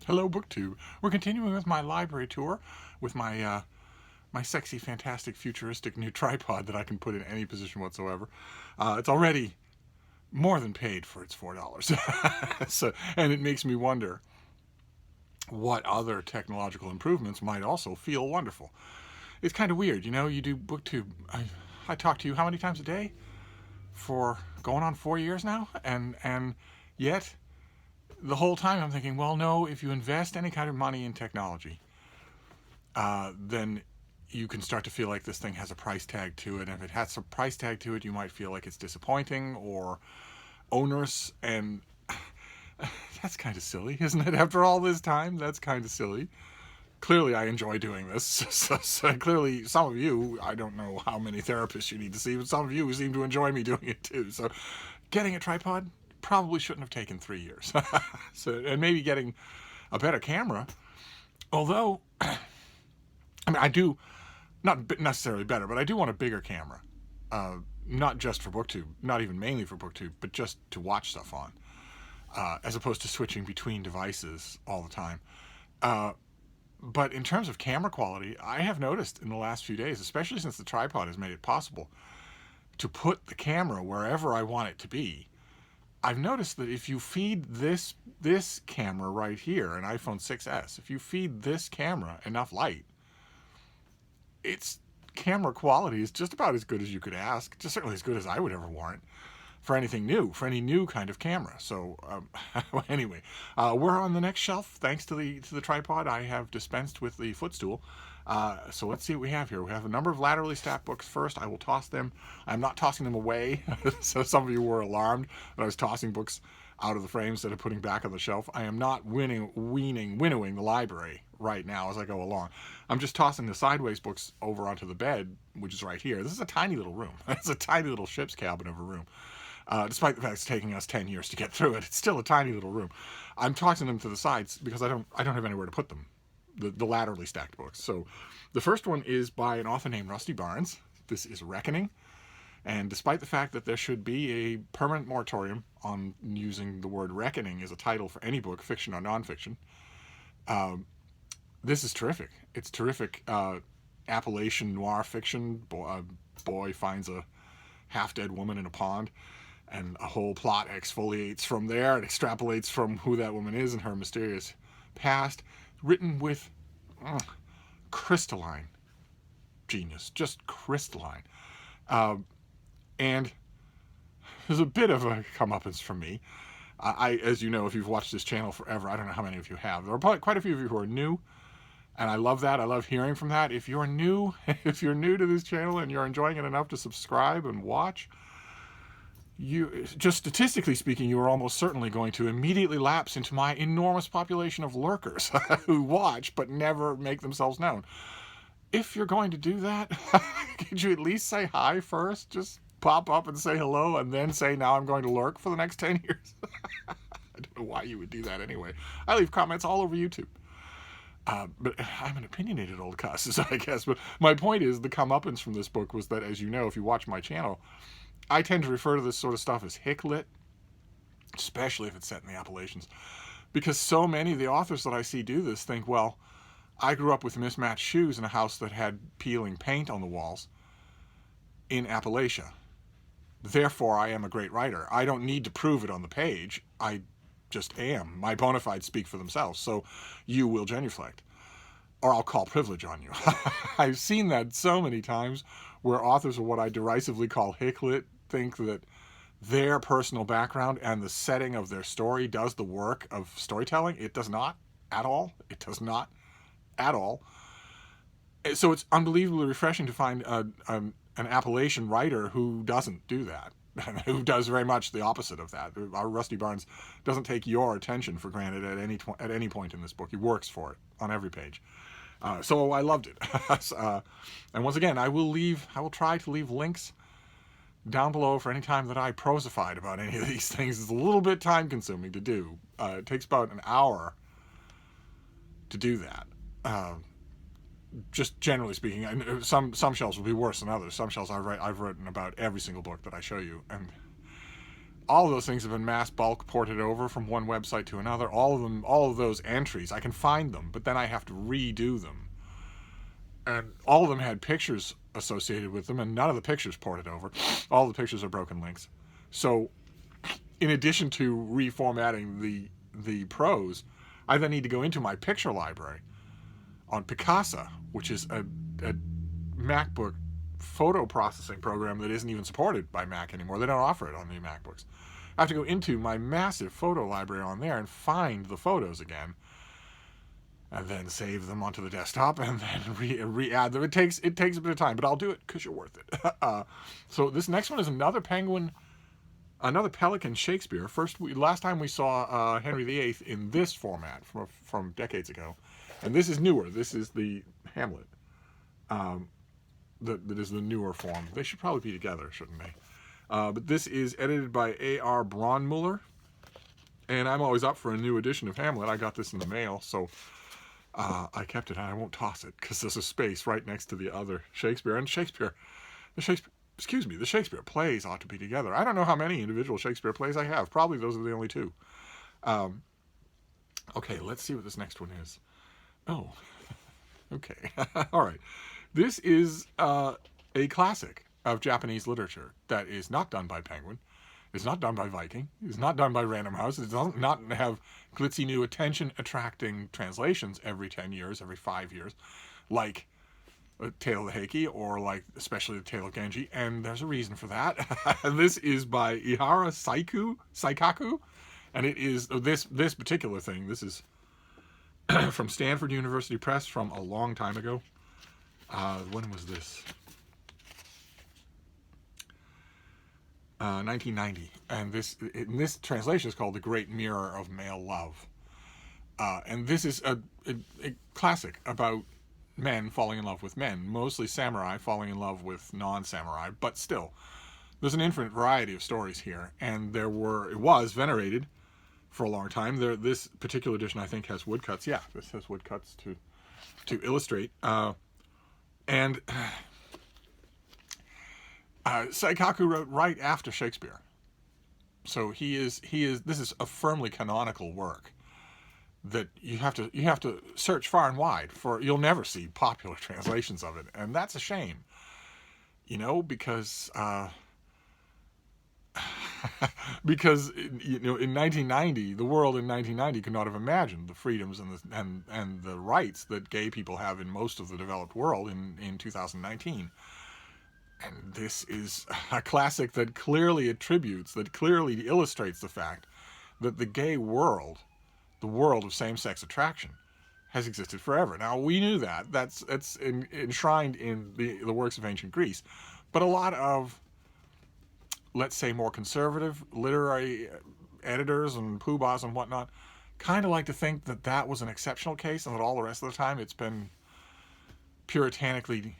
Hello, BookTube. We're continuing with my library tour with my my sexy, fantastic, futuristic new tripod that I can put in any position whatsoever. It's already more than paid for its $4. So, and it makes me wonder what other technological improvements might also feel wonderful. It's kind of weird, you know. You do BookTube. I talk to you how many times a day for going on 4 years now, and yet the whole time I'm thinking, well, no, if you invest any kind of money in technology, then you can start to feel like this thing has a price tag to it. And if it has a price tag to it, you might feel like it's disappointing or onerous. And that's kind of silly, isn't it? After all this time, that's kind of silly. Clearly, I enjoy doing this. So clearly, some of you, I don't know how many therapists you need to see, but some of you seem to enjoy me doing it too. So getting a tripod probably shouldn't have taken 3 years. And maybe getting a better camera, although I mean, I do, not necessarily better, but I do want a bigger camera. Not just for BookTube, not even mainly for BookTube, but just to watch stuff on, as opposed to switching between devices all the time. But in terms of camera quality, I have noticed in the last few days, especially since the tripod has made it possible to put the camera wherever I want it to be, I've noticed that if you feed this camera right here, an iPhone 6S, if you feed this camera enough light, its camera quality is just about as good as you could ask, just certainly as good as I would ever warrant for anything new, for any new kind of camera. So anyway, we're on the next shelf thanks to the tripod. I have dispensed with the footstool. So let's see what we have here. We have a number of laterally stacked books first. I will toss them. I'm not tossing them away. So some of you were alarmed that I was tossing books out of the frame instead of putting back on the shelf. I am not winnowing the library right now as I go along. I'm just tossing the sideways books over onto the bed, which is right here. This is a tiny little room. It's a tiny little ship's cabin of a room. Despite the fact it's taking us 10 years to get through it, it's still a tiny little room. I'm tossing them to the sides because I don't have anywhere to put them. The laterally stacked books. So the first one is by an author named Rusty Barnes. This is Reckoning. And despite the fact that there should be a permanent moratorium on using the word reckoning as a title for any book, fiction or nonfiction, this is terrific. It's terrific Appalachian noir fiction. Boy finds a half-dead woman in a pond, and a whole plot exfoliates from there and extrapolates from who that woman is and her mysterious past, written with crystalline genius, just crystalline. And there's a bit of a comeuppance from me. As you know, if you've watched this channel forever, I don't know how many of you have. There are probably quite a few of you who are new, and I love that. I love hearing from that. If you're new to this channel and you're enjoying it enough to subscribe and watch, you, just statistically speaking, you are almost certainly going to immediately lapse into my enormous population of lurkers who watch but never make themselves known. If you're going to do that, could you at least say hi first? Just pop up and say hello and then say, now I'm going to lurk for the next 10 years. I don't know why you would do that anyway. I leave comments all over YouTube. But I'm an opinionated old cuss, I guess. But my point is, the comeuppance from this book was that, as you know, if you watch my channel, I tend to refer to this sort of stuff as hick lit, especially if it's set in the Appalachians, because so many of the authors that I see do this think, well, I grew up with mismatched shoes in a house that had peeling paint on the walls in Appalachia. Therefore, I am a great writer. I don't need to prove it on the page. I just am. My bona fides speak for themselves. So you will genuflect, or I'll call privilege on you. I've seen that so many times where authors of what I derisively call hicklit think that their personal background and the setting of their story does the work of storytelling. It does not at all. It does not at all. So it's unbelievably refreshing to find an Appalachian writer who doesn't do that, who does very much the opposite of that. Our Rusty Barnes doesn't take your attention for granted at any point in this book. He works for it on every page. So I loved it. And once again, I will try to leave links down below for any time that I prosified about any of these things. It's a little bit time consuming to do. It takes about an hour to do that. Just generally speaking, and some shells will be worse than others. Some shells I've written about every single book that I show you, and all of those things have been mass bulk ported over from one website to another. All of them, all of those entries, I can find them, but then I have to redo them. And all of them had pictures associated with them, and none of the pictures ported over. All the pictures are broken links. So, in addition to reformatting the prose, I then need to go into my picture library on Picasa, which is a MacBook photo processing program that isn't even supported by Mac anymore. They don't offer it on new MacBooks. I have to go into my massive photo library on there and find the photos again, and then save them onto the desktop, and then re-add them. It takes a bit of time, but I'll do it because you're worth it. So this next one is another Pelican Shakespeare. Last time we saw Henry VIII in this format from decades ago, and this is newer. This is the Hamlet. That is the newer form. They should probably be together, shouldn't they? But this is edited by A.R. Braunmuller, and I'm always up for a new edition of Hamlet. I got this in the mail, so I kept it, and I won't toss it because there's a space right next to the other Shakespeare. And the Shakespeare plays ought to be together. I don't know how many individual Shakespeare plays I have. Probably those are the only two. Okay, let's see what this next one is. Oh, okay. All right. This is a classic of Japanese literature that is not done by Penguin. It's not done by Viking. It's not done by Random House. It does not have glitzy new attention-attracting translations every 10 years, every 5 years, like Tale of the Heike, or like especially the Tale of Genji, and there's a reason for that. This is by Ihara Saikaku, and it is this particular thing. This is from Stanford University Press from a long time ago. When was this? 1990, and this translation is called The Great Mirror of Male Love, and this is a classic about men falling in love with men, mostly samurai falling in love with non-samurai, but still, there's an infinite variety of stories here, and it was venerated for a long time. This particular edition, I think, has woodcuts. Yeah, this has woodcuts to illustrate, and Saikaku wrote right after Shakespeare, so this is a firmly canonical work that you have to search far and wide for. You'll never see popular translations of it, and that's a shame, because because in 1990, the world in 1990 could not have imagined the freedoms and the rights that gay people have in most of the developed world in 2019. And this is a classic that clearly illustrates the fact that the gay world, the world of same-sex attraction, has existed forever. Now, we knew that. That's enshrined in the works of ancient Greece. But a lot of, let's say, more conservative literary editors and poobahs and whatnot kind of like to think that was an exceptional case, and that all the rest of the time it's been puritanically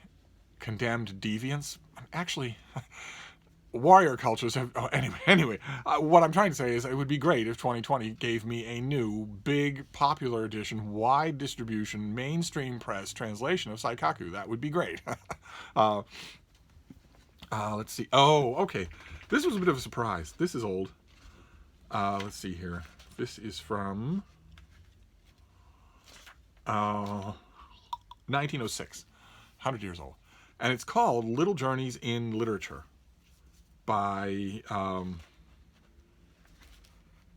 condemned deviance. Actually, warrior cultures have... Anyway, what I'm trying to say is it would be great if 2020 gave me a new, big, popular edition, wide distribution, mainstream press translation of Saikaku. That would be great. Let's see. Oh, okay. This was a bit of a surprise. This is old. Let's see here. This is from 1906. 100 years old. And it's called Little Journeys in Literature by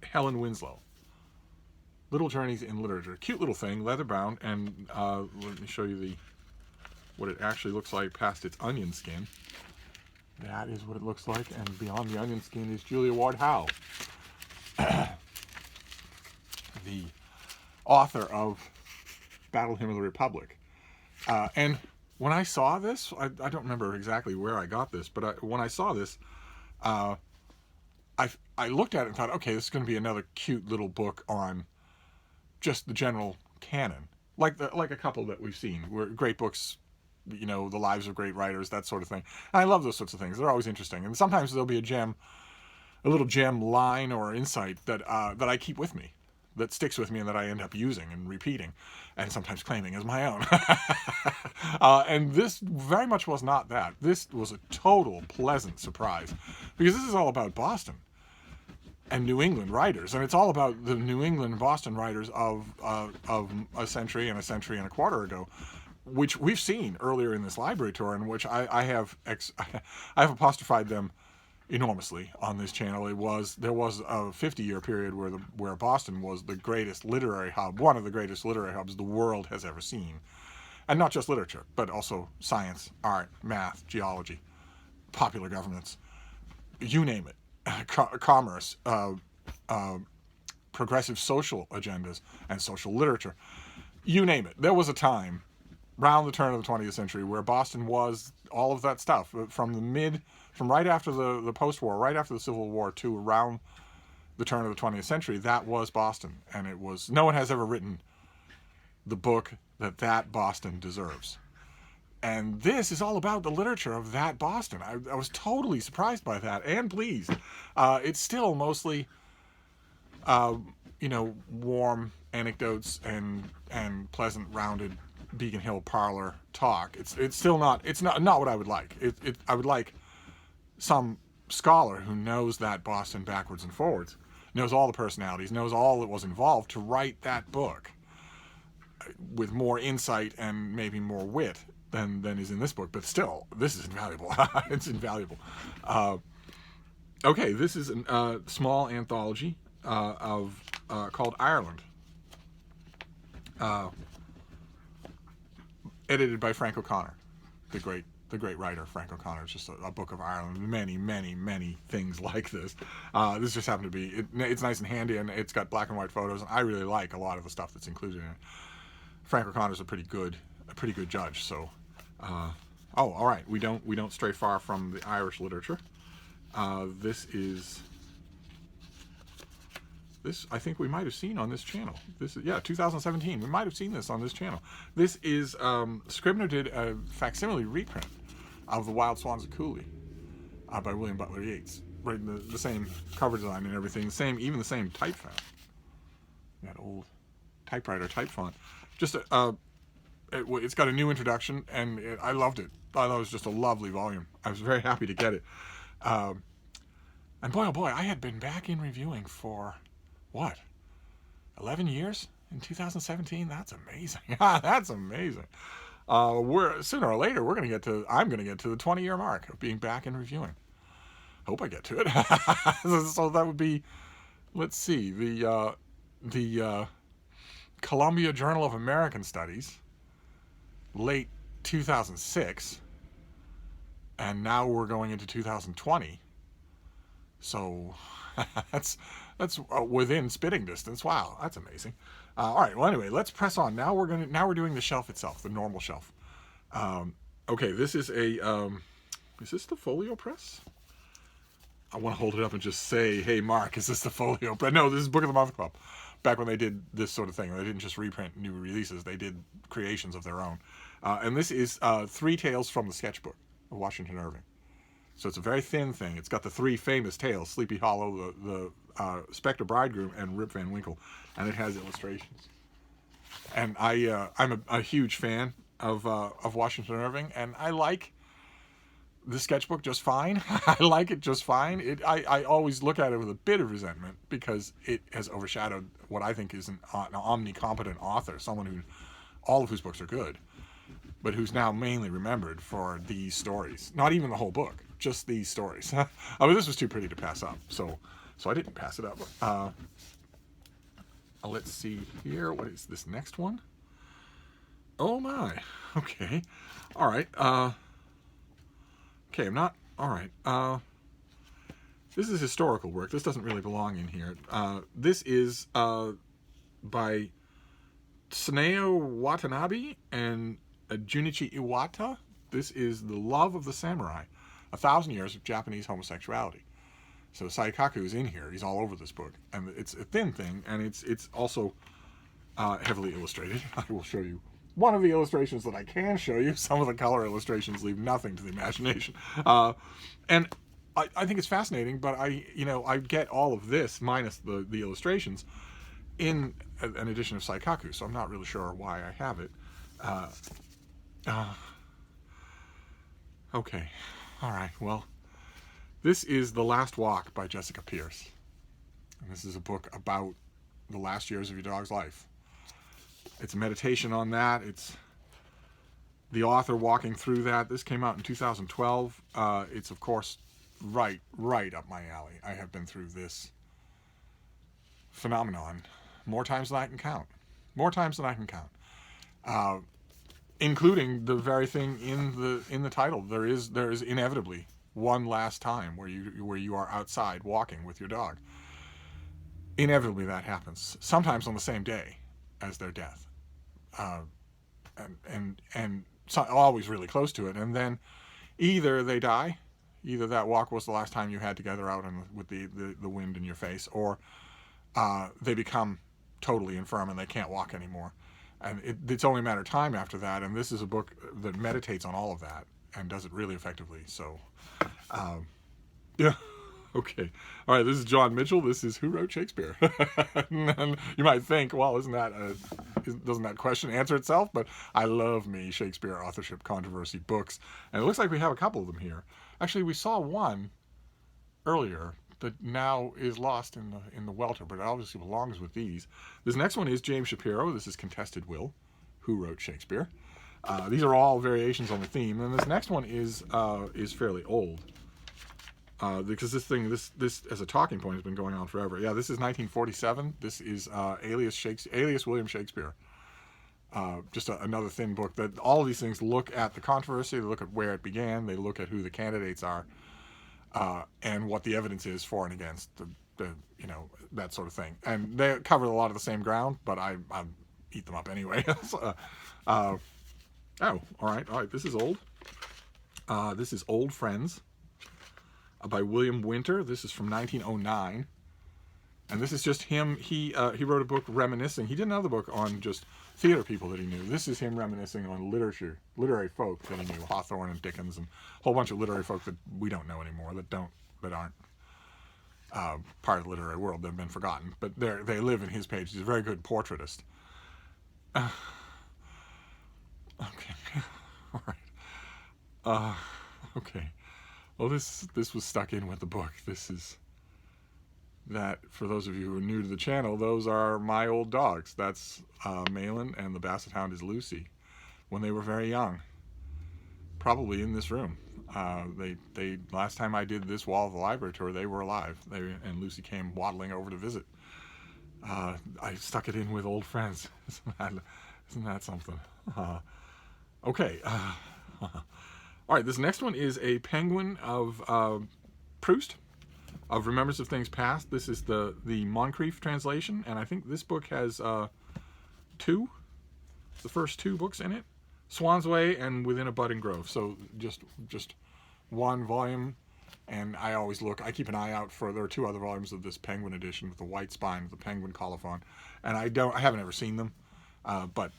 Helen Winslow. Little Journeys in Literature. Cute little thing, leather bound, and let me show you what it actually looks like past its onion skin. That is what it looks like, and beyond the onion skin is Julia Ward Howe, the author of Battle Hymn of the Republic. And when I saw this, I don't remember exactly where I got this, but when I saw this, I looked at it and thought, okay, this is going to be another cute little book on just the general canon, like a couple that we've seen, where great books, The Lives of Great Writers, that sort of thing. And I love those sorts of things. They're always interesting, and sometimes there'll be a little gem line or insight that I keep with me, that sticks with me, and that I end up using and repeating, and sometimes claiming as my own. And this very much was not that. This was a total pleasant surprise, because this is all about Boston. and New England writers, and it's all about the New England and Boston writers of a century and a quarter ago, which we've seen earlier in this library tour, and which I have I have apostrophed them enormously on this channel. There was a 50-year period where Boston was the greatest literary hub, one of the greatest literary hubs the world has ever seen, and not just literature, but also science, art, math, geology, popular governments, you name it, commerce, progressive social agendas, and social literature, you name it. There was a time around the turn of the 20th century where Boston was all of that stuff, from right after the post-war, right after the Civil War to around the turn of the 20th century. That was Boston, and it was, no one has ever written the book that Boston deserves. And this is all about the literature of that Boston. I was totally surprised by that and pleased. It's still mostly, warm anecdotes and pleasant, rounded Beacon Hill parlor talk. It's still not what I would like. I would like some scholar who knows that Boston backwards and forwards, knows all the personalities, knows all that was involved to write that book with more insight and maybe more wit than is in this book. But still, this is invaluable. It's invaluable. Okay, this is a small anthology called Ireland, edited by Frank O'Connor, the great writer Frank O'Connor. It's just a book of Ireland. Many things like this. This just happened to be. It's nice and handy, and it's got black and white photos. And I really like a lot of the stuff that's included in it. Frank O'Connor's a pretty good judge. So, all right, we don't stray far from the Irish literature. This I think we might have seen on this channel. This is 2017. We might have seen this on this channel. This is Scribner did a facsimile reprint of The Wild Swans of Cooley by William Butler Yeats. Right, the same cover design and everything, even the same type font. That old typewriter type font. Just it's got a new introduction, and I loved it. I thought it was just a lovely volume. I was very happy to get it. And boy, oh boy, I had been back in reviewing for, 11 years in 2017? That's amazing. That's amazing. Sooner or later, I'm going to get to the 20-year mark of being back in reviewing. Hope I get to it. So that would be, let's see, the Columbia Journal of American Studies, late 2006, and now we're going into 2020. So that's within spitting distance. Wow, that's amazing. All right. Well, anyway, let's press on. Now we're doing the shelf itself, the normal shelf. Okay, this is is this the folio press? I want to hold it up and just say, hey, Mark, is this the folio press? No, this is Book of the Month Club. Back when they did this sort of thing, they didn't just reprint new releases; they did creations of their own. And this is 3 tales from the Sketchbook of Washington Irving. So it's a very thin thing. It's got the 3 famous tales: Sleepy Hollow, the Spectre Bridegroom, and Rip Van Winkle, and it has illustrations. And I'm a huge fan of Washington Irving, and I like the Sketchbook just fine. I like it just fine. I always look at it with a bit of resentment because it has overshadowed what I think is an omnicompetent author, someone who all of whose books are good, but who's now mainly remembered for these stories. Not even the whole book, just these stories. This was too pretty to pass up, so I didn't pass it up. Let's see here. What is this next one? Oh my. Okay. All right. Okay, I'm not... All right. This is historical work. This doesn't really belong in here. This is by Tsuneo Watanabe and Junichi Iwata. This is The Love of the Samurai, 1,000 Years of Japanese Homosexuality. So Saikaku is in here. He's all over this book. And it's a thin thing, and it's also heavily illustrated. I will show you one of the illustrations that I can show you. Some of the color illustrations leave nothing to the imagination. And I think it's fascinating, but I get all of this minus the illustrations in an edition of Saikaku, so I'm not really sure why I have it. Okay. All right. Well, this is The Last Walk by Jessica Pierce. And this is a book about the last years of your dog's life. It's a meditation on that. It's the author walking through that. This came out in 2012. It's, of course, right up my alley. I have been through this phenomenon more times than I can count. More times than I can count. Including the very thing in the title. There is inevitably one last time where you are outside walking with your dog. Inevitably that happens. Sometimes on the same day as their death. And so, always really close to it. And then either they die, either that walk was the last time you had together out with the wind in your face, or they become totally infirm and they can't walk anymore. And it's only a matter of time after that. And this is a book that meditates on all of that and does it really effectively. So, yeah. Okay. All right. This is John Mitchell. This is Who Wrote Shakespeare? And you might think, well, doesn't that question answer itself? But I love me Shakespeare authorship controversy books. And it looks like we have a couple of them here. Actually, we saw one earlier that now is lost in the welter, but it obviously belongs with these. This next one is James Shapiro. This is Contested Will, Who Wrote Shakespeare. These are all variations on the theme. And this next one is fairly old. Because this as a talking point has been going on forever. Yeah, this is 1947. This is Alias William Shakespeare. Just another thin book. That all of these things look at the controversy. They look at where it began. They look at who the candidates are, and what the evidence is for and against. That sort of thing. And they cover a lot of the same ground, but I eat them up anyway. All right. This is old. This is Old Friends. By Willy Winter. This is from 1909, and this is just him. He wrote a book reminiscing. He did another book on just theater people that he knew. This is him reminiscing on literary folk that he knew, Hawthorne and Dickens, and a whole bunch of literary folk that we don't know anymore, that aren't part of the literary world, that have been forgotten. But they live in his page. He's a very good portraitist. Okay, all right. Okay. Well, this was stuck in with the book. This is that, for those of you who are new to the channel, those are my old dogs. That's Malin, and the Basset Hound is Lucy, when they were very young. Probably in this room. They last time I did this wall of the library tour, they were alive. And Lucy came waddling over to visit. I stuck it in with old friends. Isn't that something? Okay. All right, this next one is a penguin of Proust, of Remembrance of Things Past. This is the Moncrief translation, and I think this book has the first two books in it, Swan's Way and Within a Budding Grove. So just one volume, and I keep an eye out for, there are two other volumes of this penguin edition with the white spine with the penguin colophon, and I haven't ever seen them, but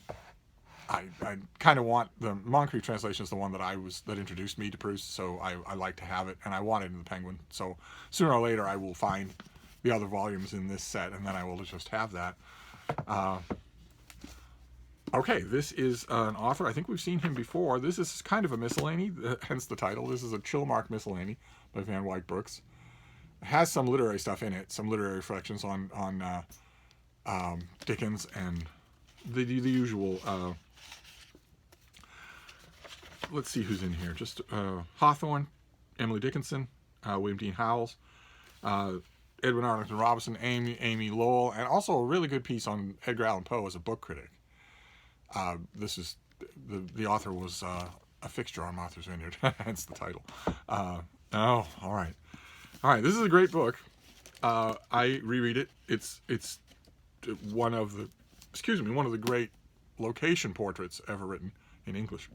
I kind of want the Moncrief translation is the one that introduced me to Proust, so I like to have it, and I want it in the Penguin. So sooner or later I will find the other volumes in this set, and then I will just have that. Okay, this is an author. I think we've seen him before. This is kind of a miscellany, hence the title. This is a Chilmark miscellany by Van Wyck Brooks. It has some literary stuff in it, some literary reflections on Dickens and the usual. Let's see who's in here. Just Hawthorne, Emily Dickinson, William Dean Howells, Edwin Arlington Robinson, Amy Lowell, and also a really good piece on Edgar Allan Poe as a book critic. This is the author was a fixture on Martha's Vineyard, hence the title. All right. This is a great book. I reread it. It's one of the great location portraits ever written in English.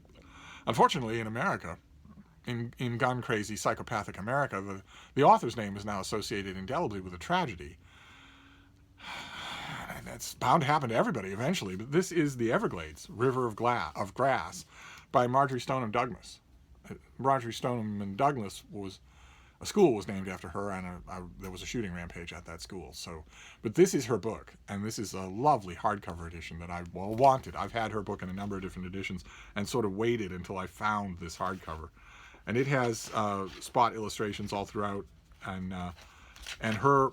Unfortunately, in America, in gun crazy psychopathic America, the author's name is now associated indelibly with a tragedy. And that's bound to happen to everybody eventually. But this is The Everglades, River of Grass, by Marjorie Stoneman Douglas. Marjorie Stoneman Douglas a school was named after her, and there was a shooting rampage at that school. But this is her book, and this is a lovely hardcover edition that I wanted. I've had her book in a number of different editions, and sort of waited until I found this hardcover. And it has spot illustrations all throughout, and And her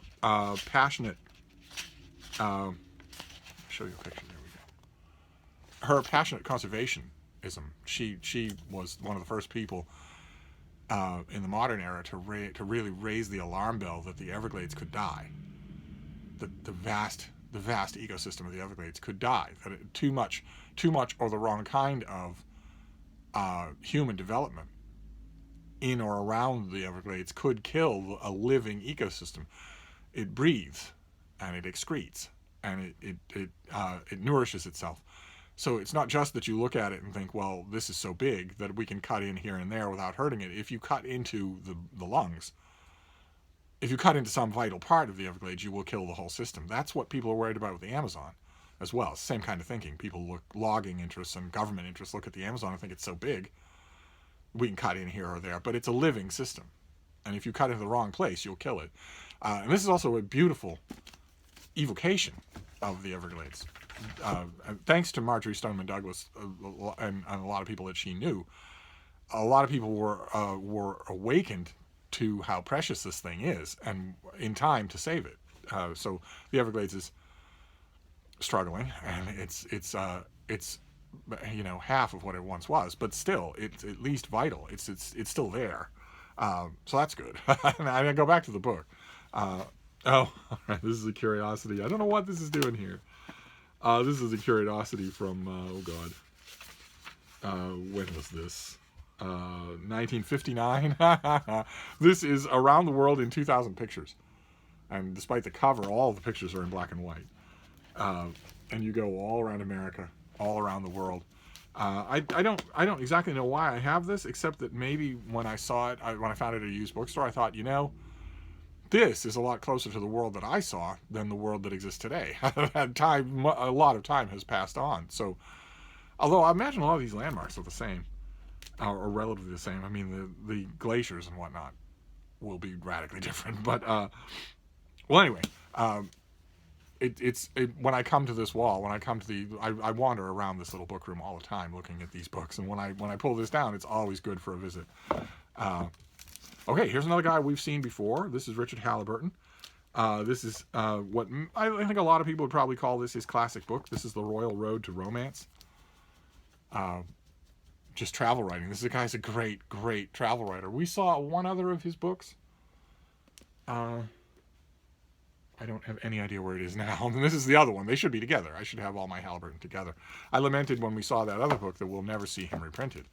passionate, show you a picture, there we go. Her passionate conservationism, she was one of the first people in the modern era to really raise the alarm bell that the Everglades could die. The vast ecosystem of the Everglades could die. That too much or the wrong kind of human development in or around the Everglades could kill a living ecosystem. It breathes and it excretes and it nourishes itself. So it's not just that you look at it and think, well, this is so big that we can cut in here and there without hurting it. If you cut into the lungs, if you cut into some vital part of the Everglades, you will kill the whole system. That's what people are worried about with the Amazon as well. It's the same kind of thinking. People look, logging interests and government interests look at the Amazon and think it's so big, we can cut in here or there. But it's a living system. And if you cut into the wrong place, you'll kill it. And this is also a beautiful evocation of the Everglades. Thanks to Marjorie Stoneman Douglas and a lot of people that she knew, a lot of people were awakened to how precious this thing is, and in time to save it. So the Everglades is struggling, and it's half of what it once was, but still it's at least vital. It's still there. So that's good. And I go back to the book. This is a curiosity. I don't know what this is doing here. This is a curiosity from when was this? 1959. This is around the world in 2,000 pictures, and despite the cover, all the pictures are in black and white. And you go all around America, all around the world. I don't exactly know why I have this, except that maybe when I saw it, when I found it at a used bookstore, I thought, this is a lot closer to the world that I saw than the world that exists today. A lot of time has passed on. So, although I imagine a lot of these landmarks are the same, or relatively the same. I mean, the glaciers and whatnot will be radically different. But anyway, when I come to this wall, when I come to I wander around this little book room all the time looking at these books, and when I pull this down, it's always good for a visit. Okay, here's another guy we've seen before. This is Richard Halliburton. This is what I think a lot of people would probably call this his classic book. This is The Royal Road to Romance. Just travel writing. This guy's a great travel writer. We saw one other of his books. I don't have any idea where it is now. And this is the other one. They should be together. I should have all my Halliburton together. I lamented when we saw that other book that we'll never see him reprinted.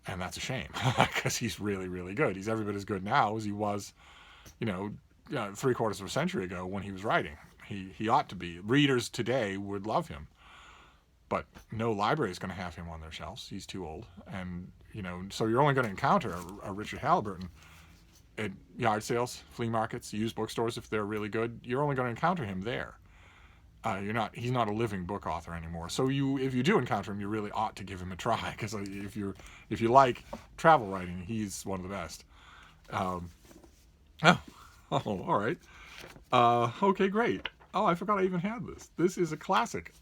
And that's a shame, because he's really, really good. He's every bit as good now as he was, 3/4 of a century ago when he was writing. He ought to be. Readers today would love him. But no library is going to have him on their shelves. He's too old. And, so you're only going to encounter a Richard Halliburton at yard sales, flea markets, used bookstores if they're really good. You're only going to encounter him there. He's not a living book author anymore. So if you do encounter him, you really ought to give him a try, because if you like travel writing, he's one of the best. All right. Okay, great. Oh, I forgot I even had this. This is a classic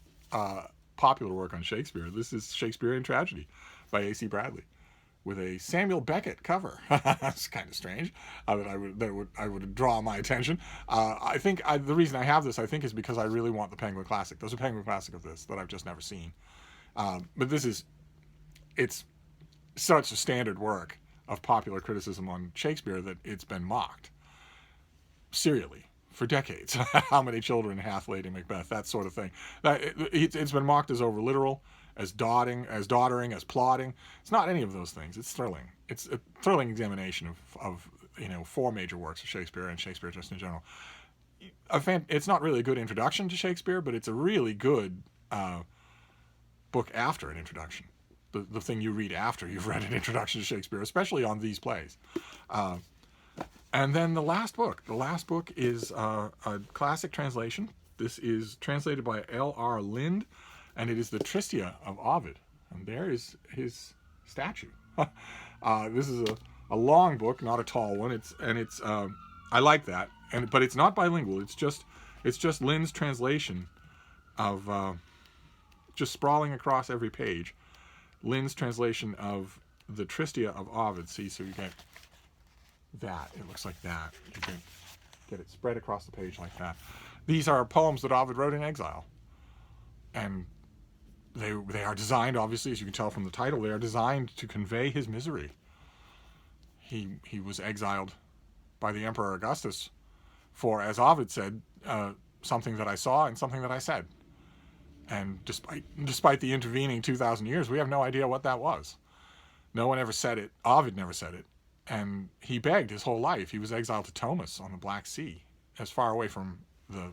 popular work on Shakespeare. This is Shakespeare Tragedy by A.C. Bradley, with a Samuel Beckett cover. That's kind of strange. I would draw my attention. I think the reason I have this, I think, is because I really want the Penguin Classic. There's a Penguin Classic of this that I've just never seen. But it's such a standard work of popular criticism on Shakespeare that it's been mocked serially for decades. How many children hath Lady Macbeth? That sort of thing. It's been mocked as over literal, as doddering, as plotting. It's not any of those things. It's thrilling. It's a thrilling examination of four major works of Shakespeare and Shakespeare just in general. It's not really a good introduction to Shakespeare, but it's a really good book after an introduction. The thing you read after you've read an introduction to Shakespeare, especially on these plays. And then the last book is a classic translation. This is translated by L.R. Lind, and it is the Tristian of Ovid. And there is his statue. This is a long book, not a tall one. I like that. But it's not bilingual. It's just Lind's translation of just sprawling across every page. Lind's translation of the Tristian of Ovid. See, so you get that. It looks like that. You can get it spread across the page like that. These are poems that Ovid wrote in exile. And they are designed, obviously, as you can tell from the title, they are designed to convey his misery. He was exiled by the Emperor Augustus for, as Ovid said, something that I saw and something that I said. And despite the intervening 2,000 years, we have no idea what that was. No one ever said it. Ovid never said it. And he begged his whole life. He was exiled to Tomis on the Black Sea, as far away from the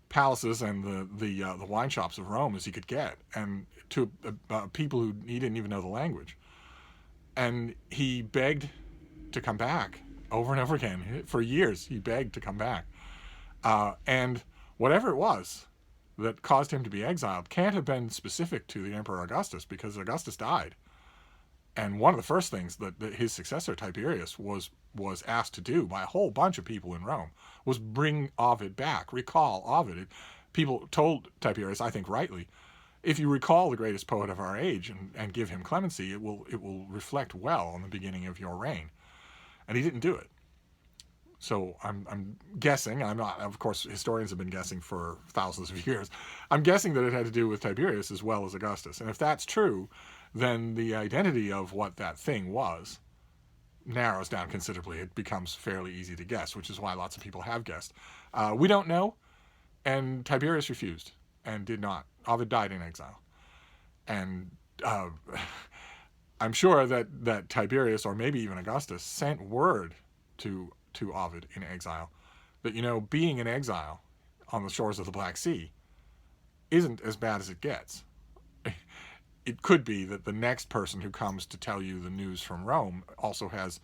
palaces and the wine shops of Rome as he could get, and to people who he didn't even know the language. And he begged to come back over and over again. For years, he begged to come back. And whatever it was that caused him to be exiled can't have been specific to the Emperor Augustus, because Augustus died. And one of the first things that his successor, Tiberius, was asked to do by a whole bunch of people in Rome was bring Ovid back, recall Ovid. People told Tiberius, I think rightly, if you recall the greatest poet of our age and give him clemency, it will reflect well on the beginning of your reign. And he didn't do it. So I'm guessing, I'm not, of course, historians have been guessing for thousands of years. I'm guessing that it had to do with Tiberius as well as Augustus. And if that's true, then the identity of what that thing was narrows down considerably. It becomes fairly easy to guess, which is why lots of people have guessed. We don't know, and Tiberius refused and did not. Ovid died in exile. And I'm sure that Tiberius, or maybe even Augustus, sent word to Ovid in exile that, being in exile on the shores of the Black Sea isn't as bad as it gets. It could be that the next person who comes to tell you the news from Rome also has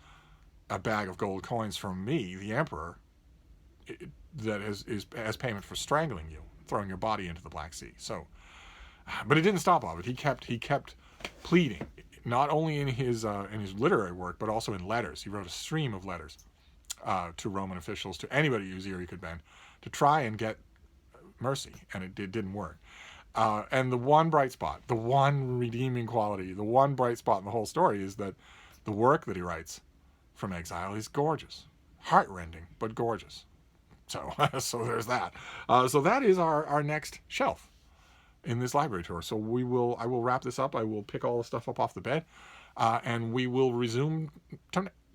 a bag of gold coins from me, the emperor, that is as payment for strangling you, throwing your body into the Black Sea. So, but it didn't stop Ovid. He kept pleading, not only in his literary work, but also in letters. He wrote a stream of letters to Roman officials, to anybody whose ear he could bend, to try and get mercy, and it didn't work. And the one bright spot, the one redeeming quality, the one bright spot in the whole story is that the work that he writes from exile is gorgeous. Heartrending, but gorgeous. So there's that. So that is our next shelf in this library tour. So I will wrap this up. I will pick all the stuff up off the bed, and we will resume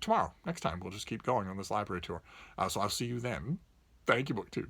tomorrow. Next time, we'll just keep going on this library tour. So I'll see you then. Thank you, BookTube.